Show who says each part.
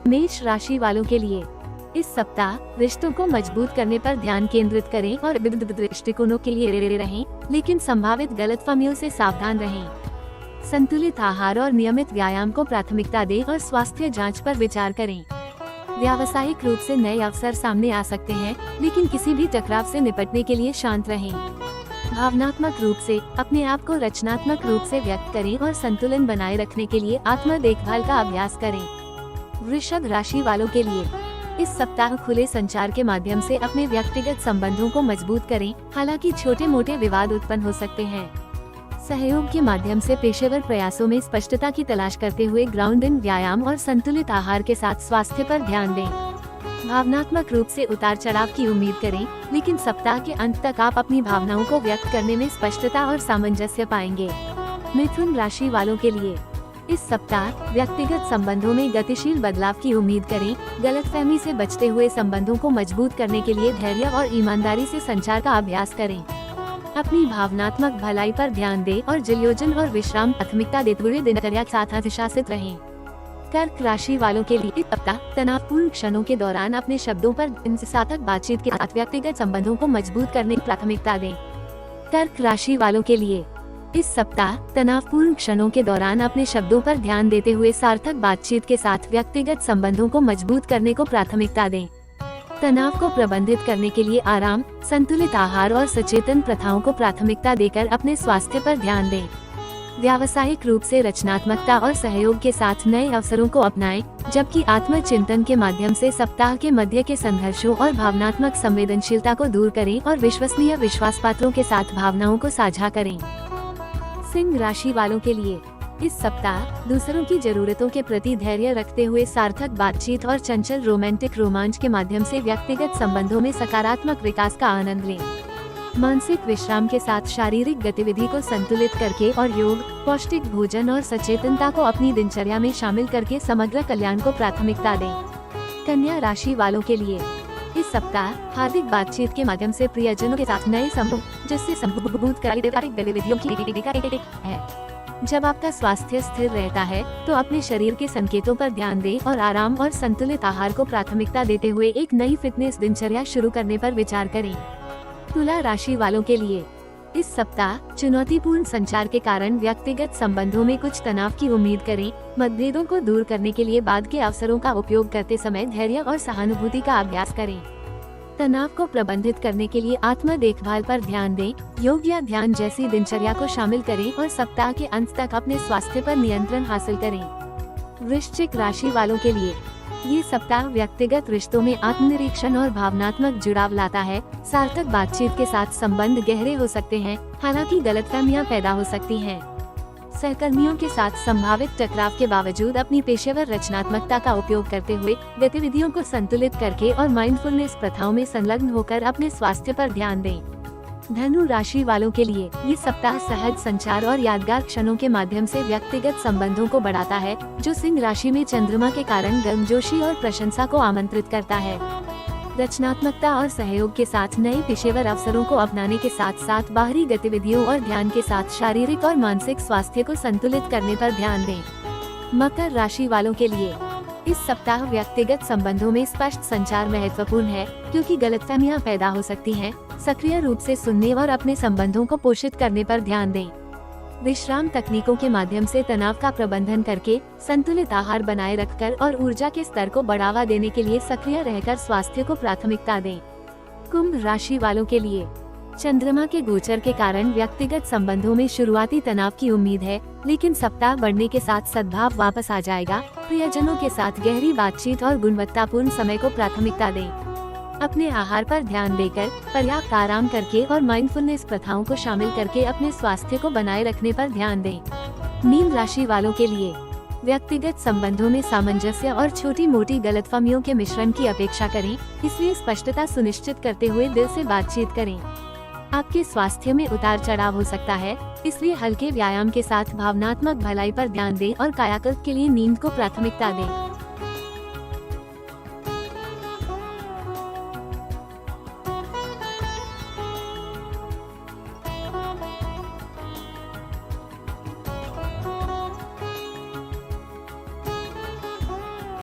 Speaker 1: मेष राशि वालों के लिए इस सप्ताह रिश्तों को मजबूत करने पर ध्यान केंद्रित करें और विविध दृष्टिकोणों के लिए रहें, लेकिन संभावित गलतफहमियों से सावधान रहें। संतुलित आहार और नियमित व्यायाम को प्राथमिकता दें और स्वास्थ्य जांच पर विचार करें। व्यावसायिक रूप से नए अवसर सामने आ सकते हैं, लेकिन किसी भी टकराव से निपटने के लिए शांत रहें। भावनात्मक रूप से अपने आप को रचनात्मक रूप से व्यक्त करें और संतुलन बनाए रखने के लिए आत्म देखभाल का अभ्यास करें। वृषभ राशि वालों के लिए इस सप्ताह खुले संचार के माध्यम से अपने व्यक्तिगत संबंधों को मजबूत करें, हालांकि छोटे मोटे विवाद उत्पन्न हो सकते हैं। सहयोग के माध्यम से पेशेवर प्रयासों में स्पष्टता की तलाश करते हुए ग्राउंडिंग व्यायाम और संतुलित आहार के साथ स्वास्थ्य पर ध्यान दें। भावनात्मक रूप से उतार चढ़ाव की उम्मीद करें, लेकिन सप्ताह के अंत तक आप अपनी भावनाओं को व्यक्त करने में स्पष्टता और सामंजस्य पाएंगे। मिथुन राशि वालों के लिए इस सप्ताह व्यक्तिगत संबंधों में गतिशील बदलाव की उम्मीद करें। गलतफहमी से बचते हुए संबंधों को मजबूत करने के लिए धैर्य और ईमानदारी से संचार का अभ्यास करें। अपनी भावनात्मक भलाई पर ध्यान दें और जलयोजन और विश्राम प्राथमिकता देते हुए दिनचर्या के साथ अनुशासित रहें। कर्क राशि वालों के लिए इस सप्ताह तनावपूर्ण क्षणों के दौरान अपने शब्दों पर सार्थक बातचीत के साथ व्यक्तिगत संबंधों को मजबूत करने की प्राथमिकता दें। कर्क राशि वालों के लिए इस सप्ताह तनावपूर्ण क्षणों के दौरान अपने शब्दों पर ध्यान देते हुए सार्थक बातचीत के साथ व्यक्तिगत संबंधों को मजबूत करने को प्राथमिकता दें। तनाव को प्रबंधित करने के लिए आराम, संतुलित आहार और सचेतन प्रथाओं को प्राथमिकता देकर अपने स्वास्थ्य पर ध्यान दें। व्यावसायिक रूप से रचनात्मकता और सहयोग के साथ नए अवसरों को अपनाएं, जबकि आत्मचिंतन के माध्यम से सप्ताह के मध्य के संघर्षों और भावनात्मक संवेदनशीलता को दूर करें और विश्वसनीय विश्वास पात्रों के साथ भावनाओं को साझा करें। सिंह राशि वालों के लिए इस सप्ताह दूसरों की जरूरतों के प्रति धैर्य रखते हुए सार्थक बातचीत और चंचल रोमांटिक रोमांच के माध्यम से व्यक्तिगत संबंधों में सकारात्मक विकास का आनंद लें। मानसिक विश्राम के साथ शारीरिक गतिविधि को संतुलित करके और योग, पौष्टिक भोजन और सचेतनता को अपनी दिनचर्या में शामिल करके समग्र कल्याण को प्राथमिकता दें। कन्या राशि वालों के लिए इस सप्ताह हार्दिक बातचीत के माध्यम से प्रियजनों के साथ नए संबंध जिससे संभूत गतिविधियों की है। जब आपका स्वास्थ्य स्थिर रहता है तो अपने शरीर के संकेतों पर ध्यान दें और आराम और संतुलित आहार को प्राथमिकता देते हुए एक नई फिटनेस दिनचर्या शुरू करने पर विचार करें। तुला राशि वालों के लिए इस सप्ताह चुनौतीपूर्ण संचार के कारण व्यक्तिगत संबंधों में कुछ तनाव की उम्मीद करें। मतभेदों को दूर करने के लिए बाद के अवसरों का उपयोग करते समय धैर्य और सहानुभूति का अभ्यास करें। तनाव को प्रबंधित करने के लिए आत्म देखभाल पर ध्यान दें, योग या ध्यान जैसी दिनचर्या को शामिल करें और सप्ताह के अंत तक अपने स्वास्थ्य पर नियंत्रण हासिल करें। वृश्चिक राशि वालों के लिए ये सप्ताह व्यक्तिगत रिश्तों में आत्मनिरीक्षण और भावनात्मक जुड़ाव लाता है। सार्थक बातचीत के साथ संबंध गहरे हो सकते हैं, हालांकि गलतफहमियां पैदा हो सकती हैं। सहकर्मियों के साथ संभावित टकराव के बावजूद अपनी पेशेवर रचनात्मकता का उपयोग करते हुए गतिविधियों को संतुलित करके और माइंडफुलनेस प्रथाओं में संलग्न होकर अपने स्वास्थ्य पर ध्यान दें। धनु राशि वालों के लिए ये सप्ताह सहज संचार और यादगार क्षणों के माध्यम से व्यक्तिगत संबंधों को बढ़ाता है, जो सिंह राशि में चंद्रमा के कारण गर्मजोशी और प्रशंसा को आमंत्रित करता है। रचनात्मकता और सहयोग के साथ नए पेशेवर अवसरों को अपनाने के साथ साथ बाहरी गतिविधियों और ध्यान के साथ शारीरिक और मानसिक स्वास्थ्य को संतुलित करने पर ध्यान दें। मकर राशि वालों के लिए इस सप्ताह व्यक्तिगत संबंधों में स्पष्ट संचार महत्वपूर्ण है, क्योंकि गलतफहमियां पैदा हो सकती हैं। सक्रिय रूप से सुनने और अपने संबंधों को पोषित करने पर ध्यान दें। विश्राम तकनीकों के माध्यम से तनाव का प्रबंधन करके संतुलित आहार बनाए रखकर और ऊर्जा के स्तर को बढ़ावा देने के लिए सक्रिय रहकर स्वास्थ्य को प्राथमिकता दें। कुंभ राशि वालों के लिए चंद्रमा के गोचर के कारण व्यक्तिगत संबंधों में शुरुआती तनाव की उम्मीद है, लेकिन सप्ताह बढ़ने के साथ सद्भाव वापस आ जाएगा। प्रियजनों के साथ गहरी बातचीत और गुणवत्तापूर्ण समय को प्राथमिकता दें। अपने आहार पर ध्यान देकर पर्याप्त आराम करके और माइंडफुलनेस प्रथाओं को शामिल करके अपने स्वास्थ्य को बनाए रखने पर ध्यान दें। मीन राशि वालों के लिए व्यक्तिगत संबंधों में सामंजस्य और छोटी मोटी गलतफहमियों के मिश्रण की अपेक्षा करें, इसलिए स्पष्टता सुनिश्चित करते हुए दिल से बातचीत करें। आपके स्वास्थ्य में उतार चढ़ाव हो सकता है, इसलिए हल्के व्यायाम के साथ भावनात्मक भलाई पर ध्यान दें और कायाकल्प के लिए नींद को प्राथमिकता दें।